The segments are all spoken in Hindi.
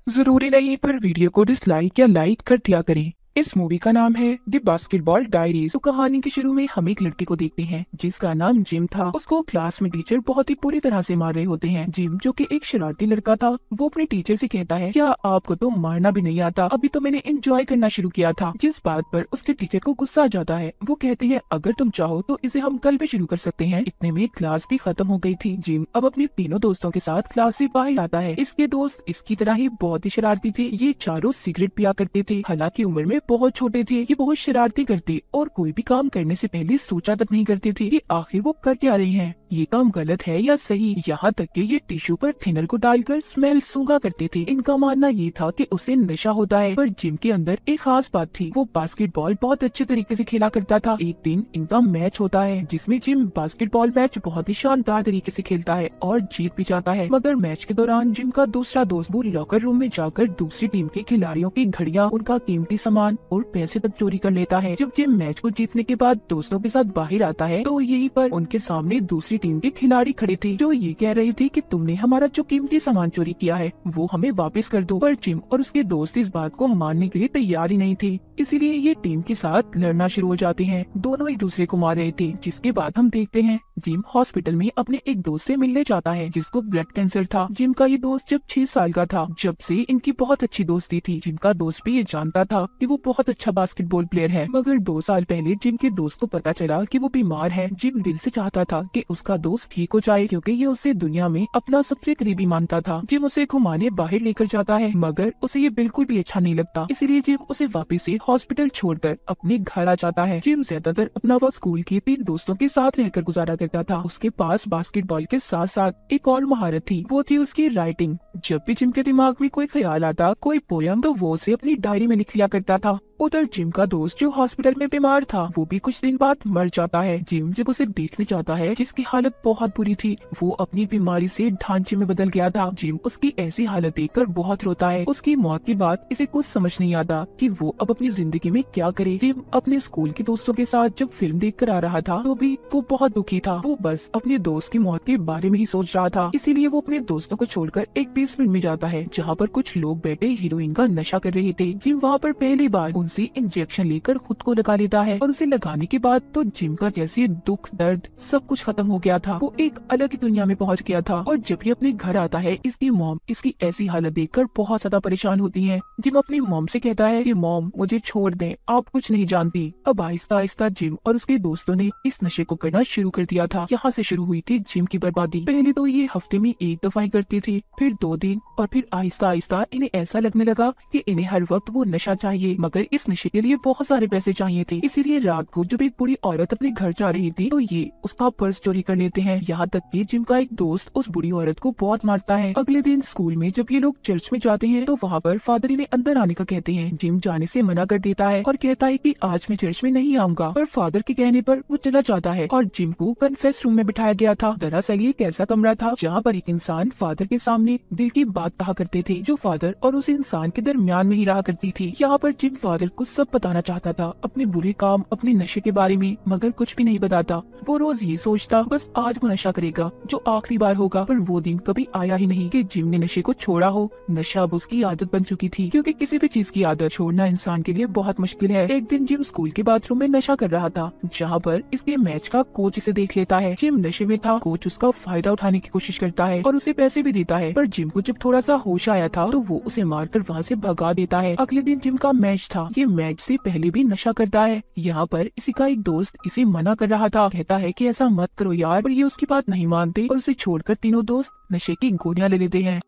जरूरी नहीं पर वीडियो को डिसलाइक या लाइक कर दिया करें। इस मूवी का नाम है द बास्केटबॉल डायरीज। तो कहानी के शुरू में हम एक लड़के को देखते हैं जिसका नाम जिम था। उसको क्लास में टीचर बहुत ही बुरी तरह से मार रहे होते हैं। जिम जो कि एक शरारती लड़का था, वो अपने टीचर से कहता है, क्या आपको तो मारना भी नहीं आता? अभी तो मैंने एंजॉय करना शुरू किया था। जिस बात पर उसके टीचर को गुस्सा आ जाता है। वो कहते हैं, अगर तुम चाहो तो इसे हम कल भी शुरू कर सकते हैं। इतने में क्लास भी खत्म हो गई थी। जिम अब अपने तीनों दोस्तों के साथ क्लास से बाहर आता है। इसके दोस्त इसकी तरह ही बहुत ही शरारती थे। ये चारों सिगरेट पिया करते थे। हालांकि उम्र में बहुत छोटे थे। ये बहुत शरारती करते और कोई भी काम करने से पहले सोचा तक नहीं करते थे कि आखिर वो कर क्या रहे हैं, ये काम गलत है या सही। यहाँ तक कि ये टिश्यू पर थिनर को डालकर स्मेल सूंघा करते थे। इनका मानना ये था कि उसे नशा होता है। पर जिम के अंदर एक खास बात थी, वो बास्केटबॉल बहुत अच्छे तरीके से खेला करता था। एक दिन इनका मैच होता है जिसमें जिम बास्केटबॉल मैच बहुत ही शानदार तरीके से खेलता है और जीत भी जाता है। मगर मैच के दौरान जिम का दूसरा दोस्त वो लॉकर रूम में जाकर दूसरी टीम के खिलाड़ियों की घड़ियां, उनका कीमती सामान और पैसे तक चोरी कर लेता है। जब जिम मैच को जीतने के बाद दोस्तों के साथ बाहर आता है तो यहीं पर उनके सामने दूसरी टीम के खिलाड़ी खड़े थे जो ये कह रहे थे कि तुमने हमारा जो कीमती सामान चोरी किया है वो हमें वापस कर दो। पर जिम और उसके दोस्त इस बात को मानने के लिए तैयार ही नहीं थे, इसीलिए ये टीम के साथ लड़ना शुरू हो जाते हैं। दोनों एक दूसरे को मार रहे थे। जिसके बाद हम देखते हैं जिम हॉस्पिटल में अपने एक दोस्त से मिलने जाता है जिसको ब्लड कैंसर था। जिम का ये दोस्त जब 6 साल का था, जब से इनकी बहुत अच्छी दोस्ती थी। जिम का दोस्त भी ये जानता था कि वो बहुत अच्छा बास्केटबॉल प्लेयर है। मगर 2 साल पहले जिम के दोस्त को पता चला कि वो बीमार है। जिम दिल से चाहता था कि उसका दोस्त ठीक हो जाए क्योंकि ये उसे दुनिया में अपना सबसे करीबी मानता था। जिम उसे घुमाने बाहर लेकर जाता है मगर उसे ये बिल्कुल भी अच्छा नहीं लगता, इसलिए जिम उसे वापस से हॉस्पिटल छोड़कर अपने घर आ जाता है। जिम ज्यादातर अपना वक्त स्कूल के 3 दोस्तों के साथ रहकर गुजारा करता था। उसके पास बास्केटबॉल के साथ साथ एक और महारत थी, वो थी उसकी राइटिंग। जब भी जिम के दिमाग में कोई ख्याल आता, कोई पोयम, तो वो उसे अपनी डायरी में लिख लिया करता था। उधर जिम का दोस्त जो हॉस्पिटल में बीमार था वो भी कुछ दिन बाद मर जाता है। जिम जब उसे देखने जाता है जिसकी हालत बहुत बुरी थी, वो अपनी बीमारी से ढांचे में बदल गया था। जिम उसकी ऐसी हालत देखकर बहुत रोता है। उसकी मौत के बाद इसे कुछ समझ नहीं आता कि वो अब अपनी जिंदगी में क्या करे। जिम अपने स्कूल के दोस्तों के साथ जब फिल्म देख कर आ रहा था तो भी वो बहुत दुखी था। वो बस अपने दोस्त की मौत के बारे में ही सोच रहा था, इसीलिए वो अपने दोस्तों को छोड़कर एक बेसमेंट में जाता है जहाँ पर कुछ लोग बैठे हीरोइन का नशा कर रहे थे। जिम वहाँ पर पहली बार उनसे इंजेक्शन लेकर खुद को लगा लेता है और उसे लगाने के बाद तो जिम का जैसे दुख दर्द सब कुछ खत्म हो गया था। वो एक अलग ही दुनिया में पहुंच गया था। और जब ये अपने घर आता है इसकी मॉम इसकी ऐसी हालत देखकर बहुत ज्यादा परेशान होती है। जिम अपनी मॉम से कहता है कि मॉम मुझे छोड़ दें, आप कुछ नहीं जानती। अब आहिस्ता आहिस्ता जिम और उसके दोस्तों ने इस नशे को करना शुरू कर दिया था। यहाँ से शुरू हुई थी जिम की बर्बादी। पहले तो ये हफ्ते में 1 दफा ही करते थे, फिर 2 दिन, और फिर आहिस्ता आहिस्ता इन्हें ऐसा लगने लगा कि इन्हें हर वक्त वो नशा चाहिए। मगर इस नशे के लिए बहुत सारे पैसे चाहिए थे, इसीलिए रात को जब एक बूढ़ी औरत अपने घर जा रही थी तो ये उसका पर्स चोरी कर लेते हैं। यहाँ तक कि जिम का एक दोस्त उस बूढ़ी औरत को बहुत मारता है। अगले दिन स्कूल में जब ये लोग चर्च में जाते हैं तो वहाँ पर फादर इन्हें अंदर आने का कहते हैं। जिम जाने से मना कर देता है और कहता है कि आज मैं चर्च में नहीं आऊंगा। पर फादर के कहने पर वो चला जाता है और जिम को कन्फेस रूम में बिठाया गया था। दरअसल ये एक ऐसा कमरा था जहाँ पर एक इंसान फादर के सामने दिल की बात कहा करते थे, जो फादर और उस इंसान के दरमियान में ही रहा करती थी। यहाँ पर जिम फादर को सब बताना चाहता था, अपने बुरे काम, अपने नशे के बारे में, मगर कुछ भी नहीं बताता। वो रोज ये सोचता बस आज वो नशा करेगा जो आखिरी बार होगा। पर वो दिन कभी आया ही नहीं कि जिम ने नशे को छोड़ा हो। नशा अब उसकी आदत बन चुकी थी, क्योंकि किसी भी चीज की आदत छोड़ना इंसान के लिए बहुत मुश्किल है। एक दिन जिम स्कूल के बाथरूम में नशा कर रहा था जहाँ पर इसके मैच का कोच इसे देख लेता है। जिम नशे में था। कोच उसका फायदा उठाने की कोशिश करता है और उसे पैसे भी देता है। पर जिम को जब थोड़ा सा होश आया था तो वो उसे मारकर वहाँ से भगा देता है। अगले दिन जिम का मैच था। ये मैच से पहले भी नशा करता है। यहाँ पर इसी का एक दोस्त इसे मना कर रहा था, कहता है कि ऐसा मत करो यार, पर ये उसकी बात नहीं मानते और उसे छोड़कर तीनों दोस्त नशे की गोलियां ले लेते हैं।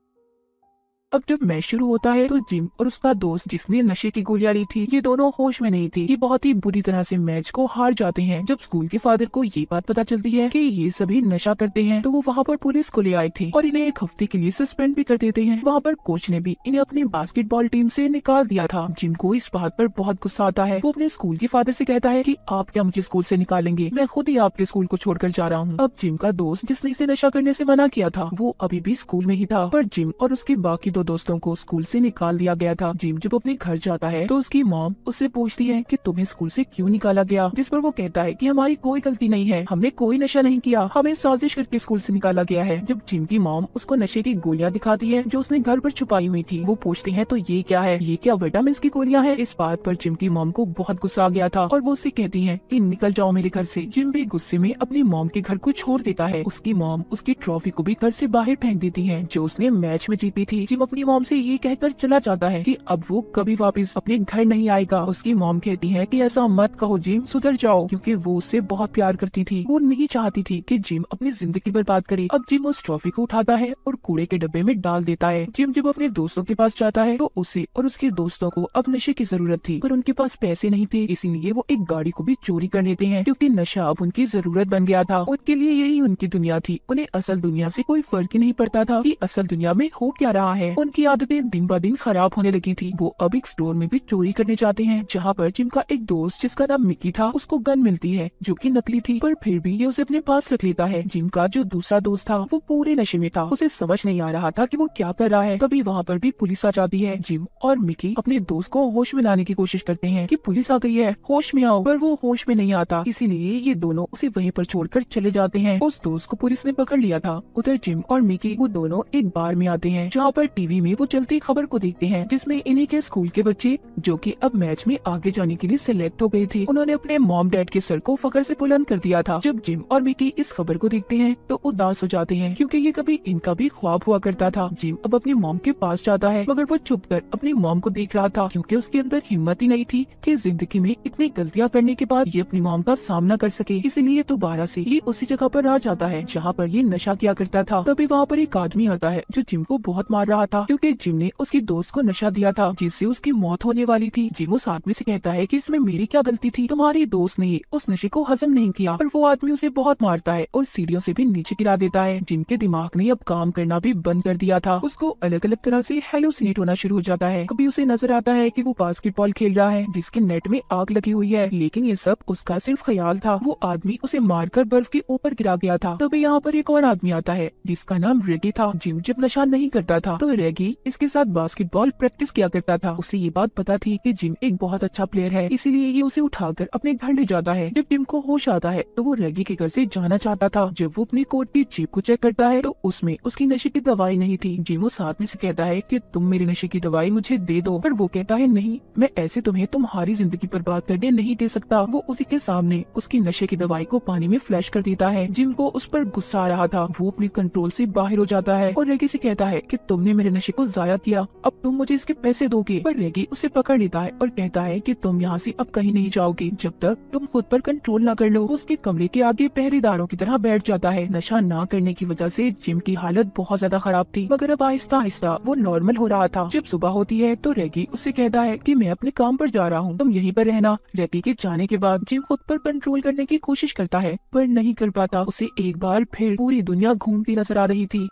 अब जब मैच शुरू होता है तो जिम और उसका दोस्त जिसने नशे की गोलियां ली थी, ये दोनों होश में नहीं थे। ये बहुत ही बुरी तरह से मैच को हार जाते हैं। जब स्कूल के फादर को ये बात पता चलती है कि ये सभी नशा करते हैं तो वो वहाँ पर पुलिस को ले आए थे और इन्हें 1 हफ्ते के लिए सस्पेंड भी कर देते हैं। वहाँ पर कोच ने भी इन्हें अपनी बास्केटबॉल टीम से निकाल दिया था। जिम को इस बात पर बहुत गुस्सा आता है। वो अपने स्कूल के फादर से कहता है कि आप क्या मुझे स्कूल से निकालेंगे, मैं खुद ही आपके स्कूल को छोड़कर जा रहा हूँ। अब जिम का दोस्त जिसने इसे नशा करने से मना किया था वो अभी भी स्कूल में ही था, पर जिम और उसके बाकी तो दोस्तों को स्कूल से निकाल दिया गया था। जिम जब अपने घर जाता है तो उसकी मॉम उससे पूछती है कि तुम्हें स्कूल से क्यों निकाला गया, जिस पर वो कहता है कि हमारी कोई गलती नहीं है, हमने कोई नशा नहीं किया, हमें साजिश करके स्कूल से निकाला गया है। जब जिम की मॉम उसको नशे की गोलियां दिखाती है जो उसने घर पर छुपाई हुई थी, वो पूछती है तो ये क्या है, ये क्या विटामिन की गोलियां हैं। इस बात पर जिम की मॉम को बहुत गुस्सा आ गया था और वो उससे कहती है कि निकल जाओ मेरे घर से। जिम भी गुस्से में अपनी मॉम के घर को छोड़ देता है। उसकी मॉम उसकी ट्रॉफी को भी घर से बाहर फेंक देती है जो उसने मैच में जीती थी। जिम अपनी मॉम से ये कहकर चला जाता है कि अब वो कभी वापस अपने घर नहीं आएगा। उसकी मॉम कहती है कि ऐसा मत कहो जिम, सुधर जाओ, क्योंकि वो उससे बहुत प्यार करती थी। वो नहीं चाहती थी कि जिम अपनी जिंदगी बर्बाद करे। अब जिम उस ट्रॉफी को उठाता है और कूड़े के डब्बे में डाल देता है। जिम जब अपने दोस्तों के पास जाता है तो उसे और उसके दोस्तों को अब नशे की जरूरत थी, पर उनके पास पैसे नहीं थे, इसीलिए वो एक गाड़ी को भी चोरी कर लेते हैं क्योंकि नशा अब उनकी जरूरत बन गया था। उनके लिए यही उनकी दुनिया थी। उन्हें असल दुनिया से कोई फर्क ही नहीं पड़ता था कि असल दुनिया में हो क्या रहा है। उनकी आदतें दिन ब दिन खराब होने लगी थी। वो अब एक स्टोर में भी चोरी करने जाते हैं जहाँ पर जिम का एक दोस्त जिसका नाम मिकी था उसको गन मिलती है जो कि नकली थी, पर फिर भी ये उसे अपने पास रख लेता है। जिम का जो दूसरा दोस्त था वो पूरे नशे में था, उसे समझ नहीं आ रहा था कि वो क्या कर रहा है। तभी वहाँ पर भी पुलिस आ जाती है। जिम और मिकी अपने दोस्त को होश में लाने की कोशिश करते हैं कि पुलिस आ गई है, होश में आओ, पर वो होश में नहीं आता। इसीलिए ये दोनों उसे वहीं पर छोड़कर चले जाते हैं। उस दोस्त को पुलिस ने पकड़ लिया था। उधर जिम और मिकी वो दोनों एक बार में आते हैं जहाँ पर टीवी में वो चलती खबर को देखते हैं जिसमें इन्हीं के स्कूल के बच्चे जो कि अब मैच में आगे जाने के लिए सिलेक्ट हो गए थे, उन्होंने अपने मॉम डैड के सर को फखर से बुलंद कर दिया था। जब जिम और मिकी इस खबर को देखते हैं तो उदास हो जाते हैं क्योंकि ये कभी इनका भी ख्वाब हुआ करता था। जिम अब अपनी मॉम के पास जाता है मगर वो चुप कर अपनी मॉम को देख रहा था क्योंकि उसके अंदर हिम्मत ही नहीं थी कि जिंदगी में इतनी गलतियां करने के बाद ये अपनी मॉम का सामना कर सके। इसलिए दोबारा से ये उसी जगह पर आ जाता है जहाँ पर ये नशा किया करता था। तभी वहाँ पर एक आदमी आता है जो जिम को बहुत मार रहा था क्योंकि जिम ने उसकी दोस्त को नशा दिया था जिससे उसकी मौत होने वाली थी। जिम उस आदमी से कहता है कि इसमें मेरी क्या गलती थी, तुम्हारी दोस्त ने उस नशे को हजम नहीं किया। पर वो आदमी उसे बहुत मारता है और सीढ़ियों से भी नीचे गिरा देता है। जिम के दिमाग ने अब काम करना भी बंद कर दिया था। उसको अलग अलग तरह से हेलुसिनेट होना शुरू हो जाता है। कभी उसे नजर आता है कि वो बास्केटबॉल खेल रहा है जिसके नेट में आग लगी हुई है, लेकिन ये सब उसका सिर्फ ख्याल था। वो आदमी उसे मारकर बर्फ के ऊपर गिरा गया था। तभी यहाँ पर एक और आदमी आता है जिसका नाम रेगी था। जिम जब नशा नहीं करता था तो रेगी इसके साथ बास्केटबॉल प्रैक्टिस किया करता था। उसे ये बात पता थी कि जिम एक बहुत अच्छा प्लेयर है, इसीलिए ये उसे उठाकर अपने घर ले जाता है। जब जिम को होश आता है तो वो रेगी के घर से जाना चाहता था। जब वो अपनी कोट की जेब को चेक करता है तो उसमें उसकी नशे की दवाई नहीं थी। जिम उस आदमी से कहता है कि तुम मेरी नशे की दवाई मुझे दे दो, पर वो कहता है नहीं, मैं ऐसे तुम्हें तुम्हारी जिंदगी बर्बाद करने नहीं दे सकता। वो उसी के सामने उसकी नशे की दवाई को पानी में फ्लैश कर देता है। जिम को उस पर गुस्सा आ रहा था। वो अपने कंट्रोल से बाहर हो जाता है और रेगी से कहता है कि तुमने मेरे नशे को जाया किया, अब तुम मुझे इसके पैसे दोगे। पर रेगी उसे पकड़ लेता है और कहता है कि तुम यहाँ से अब कहीं नहीं जाओगे जब तक तुम खुद पर कंट्रोल न कर लो। उसके कमरे के आगे पहरेदारों की तरह बैठ जाता है। नशा ना करने की वजह से जिम की हालत बहुत ज्यादा खराब थी, मगर अब आहिस्ता आहिस्ता वो नॉर्मल हो रहा था। जब सुबह होती है तो रेगी उससे कहता है कि मैं अपने काम पर जा रहा हूँ, तुम यहीं पर रहना। रेगी के जाने के बाद जिम खुद पर कंट्रोल करने की कोशिश करता है पर नहीं कर पाता। उसे एक बार फिर पूरी दुनिया घूमती नजर आ रही थी।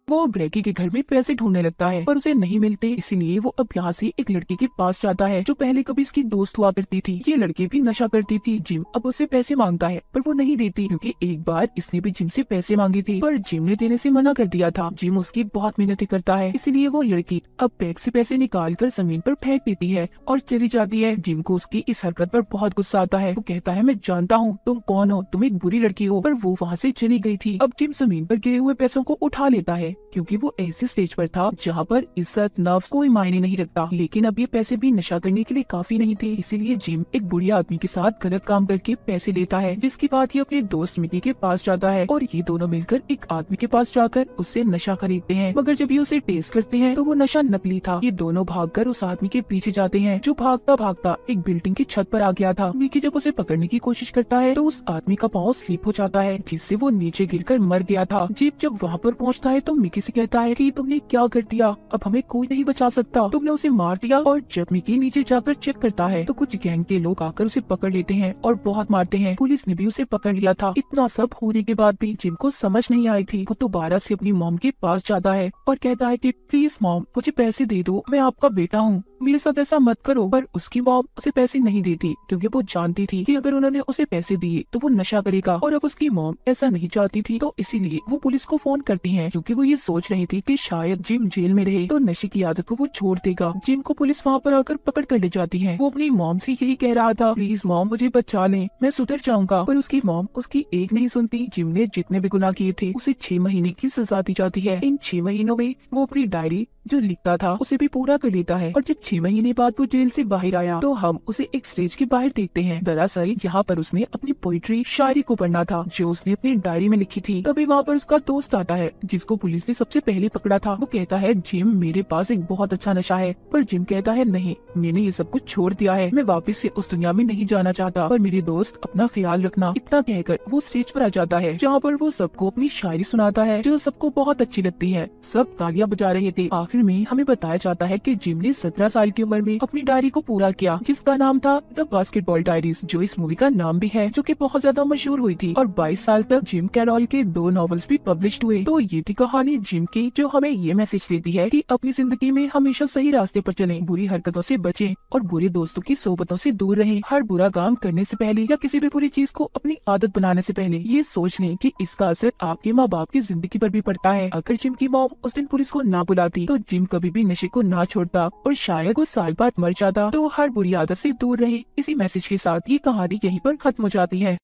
वो रेगी के घर में पैसे ढूंढने लगता है पर उसे नहीं मिलते, इसीलिए वो अब यहाँ से एक लड़की के पास जाता है जो पहले कभी इसकी दोस्त हुआ करती थी। ये लड़की भी नशा करती थी। जिम अब उससे पैसे मांगता है पर वो नहीं देती क्योंकि एक बार इसने भी जिम से पैसे मांगे थे पर जिम ने देने से मना कर दिया था। जिम उसकी बहुत मेहनत करता है, इसीलिए वो लड़की अब बैग से पैसे निकाल कर जमीन पर फेंक देती है और चली जाती है। जिम को उसकी इस हरकत पर बहुत गुस्सा आता है। वो कहता है मैं जानता हूँ तुम कौन हो, तुम एक बुरी लड़की हो, पर वो वहाँ से चली गई थी। अब जिम जमीन पर गिरे हुए पैसों को उठा लेता है क्योंकि वो ऐसे स्टेज पर था जहाँ पर इज्जत नफ्स कोई मायने नहीं रखता। लेकिन अब ये पैसे भी नशा करने के लिए काफी नहीं थे, इसीलिए जिम एक बुढ़िया आदमी के साथ गलत काम करके पैसे लेता है, जिसके बाद ये अपने दोस्त मिकी के पास जाता है और ये दोनों मिलकर एक आदमी के पास जाकर उससे नशा खरीदते हैं। मगर जब ये उसे टेस्ट करते हैं तो वो नशा नकली था। ये दोनों भागकर उस आदमी के पीछे जाते हैं जो भागता भागता एक बिल्डिंग की छत पर आ गया था। मिकी जब उसे पकड़ने की कोशिश करता है तो उस आदमी का पाँव स्लिप हो जाता है जिससे वो नीचे गिरकर मर गया था। जीप जब वहाँ पर पहुँचता है तो मिकी से कहता है कि तुमने क्या कर दिया, अब हमें कोई नहीं बचा सकता, तुमने उसे मार दिया। और जब मिकी नीचे जाकर चेक करता है तो कुछ गैंग के लोग आकर उसे पकड़ लेते हैं और बहुत मारते हैं। पुलिस ने भी उसे पकड़ लिया था। इतना सब होने के बाद भी जिम को समझ नहीं आई थी। वो दोबारा से अपनी मॉम के पास जाता है और कहता है कि प्लीज मॉम मुझे पैसे दे दो, मैं आपका बेटा हूँ, मेरे साथ ऐसा मत करो। पर उसकी मॉम उसे पैसे नहीं देती क्योंकि वो जानती थी कि अगर उन्होंने उसे पैसे दिए तो वो नशा करेगा, और अब उसकी मॉम ऐसा नहीं चाहती थी, तो इसीलिए वो पुलिस को फोन करती है क्योंकि वो ये सोच रही थी कि शायद जिम जेल में रहे तो नशे की आदत को वो छोड़ देगा। जिम को पुलिस वहाँ पर आकर पकड़ कर ले जाती है। वो अपनी मॉम से यही कह रहा था, प्लीज मॉम मुझे बचा लें, मैं सुधर जाऊंगा। पर उसकी मॉम उसकी एक नहीं सुनती। जिम ने जितने भी गुनाह किए थे उसे 6 महीने की सजा दी जाती है। इन 6 महीनों में वो अपनी डायरी जो लिखता था उसे भी पूरा कर लेता है, और जब 6 महीने बाद वो जेल से बाहर आया तो हम उसे एक स्टेज के बाहर देखते हैं। दरअसल यहाँ पर उसने अपनी पोइट्री शायरी को पढ़ना था जो उसने अपनी डायरी में लिखी थी। तभी वहाँ पर उसका दोस्त आता है जिसको पुलिस ने सबसे पहले पकड़ा था। वो कहता है, जिम मेरे पास एक बहुत अच्छा नशा है। पर जिम कहता है, नहीं, मैंने ये सब कुछ छोड़ दिया है, मैं वापस से उस दुनिया में नहीं जाना चाहता, पर मेरे दोस्त अपना ख्याल रखना। इतना कहकर वो स्टेज पर आ जाता है जहाँ पर वो सबको अपनी शायरी सुनाता है जो सबको बहुत अच्छी लगती है। सब तालियां बजा रहे थे। आखिर में हमें बताया जाता है कि जिम ने 17 साल की उम्र में अपनी डायरी को पूरा किया जिसका नाम था द बास्केटबॉल डायरीज, जो इस मूवी का नाम भी है, जो कि बहुत ज्यादा मशहूर हुई थी। और 22 साल तक जिम कैरोल के 2 नॉवेल्स भी पब्लिश हुए। तो ये थी कहानी जिम की, जो हमें ये मैसेज देती है कि अपनी जिंदगी में हमेशा सही रास्ते पर चलें, बुरी हरकतों से बचें और बुरे दोस्तों की सोबतों से दूर रहें। हर बुरा काम करने से पहले या किसी भी बुरी चीज को अपनी आदत बनाने से पहले ये सोच लें कि इसका असर आपके माँ बाप की जिंदगी पर भी पड़ता है। अगर जिम की मॉम उस दिन पुलिस को ना बुलाती तो जिम कभी भी नशे को ना छोड़ता और शायद वो साल बाद मर जाता। तो हर बुरी आदत से दूर रहे, इसी मैसेज के साथ ये कहानी यहीं पर खत्म हो जाती है।